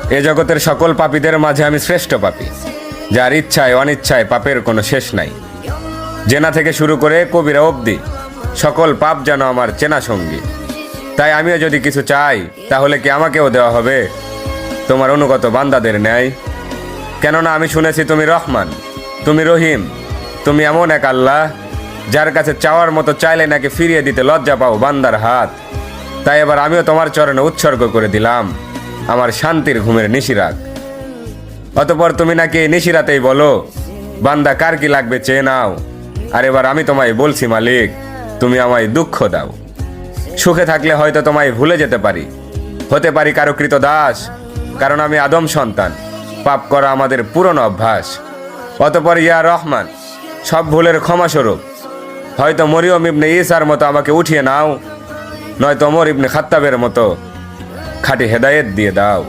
এ জগতের সকল পাপীদের মাঝে আমি শ্রেষ্ঠ পাপী, যার ইচ্ছায় অনিচ্ছায় পাপের কোনো শেষ নাই। জেনা থেকে শুরু করে কবিরা অবধি সকল পাপ যেন আমার চেনা সঙ্গী। তাই আমিও যদি কিছু চাই, তাহলে কি আমাকেও দেওয়া হবে তোমার অনুগত বান্দাদের ন্যায়? কেননা আমি শুনেছি তুমি রহমান, তুমি রহিম, তুমি এমন এক আল্লাহ যার কাছে চাওয়ার মতো চাইলে নাকি ফিরিয়ে দিতে লজ্জা পাও বান্দার হাত। তাই এবার আমিও তোমার চরণে উৎসর্গ করে দিলাম আমার শান্তির ঘুমের নিশিরাত। অতঃপর তুমি নাকি এই নিশিরাতেই বলো, বান্দা কার কি লাগবে চেয়ে নাও। আর এবার আমি তোমায় বলছি মালিক, তুমি আমায় দুঃখ দাও। সুখে থাকলে হয়তো তোমায় ভুলে যেতে পারি, হতে পারি কারো কৃত দাস, কারণ আমি আদম সন্তান, পাপ করা আমাদের পুরনো অভ্যাস। অতঃপর ইয়া রহমান, সব ভুলের ক্ষমাস্বরূপ হয়তো মরিয়ম ইবনে ঈসার মতো আমাকে উঠিয়ে নাও, নয়তো ওমর ইবনে খাত্তাবের মতো খাঁটি হেদায়েত দিয়ে দাও।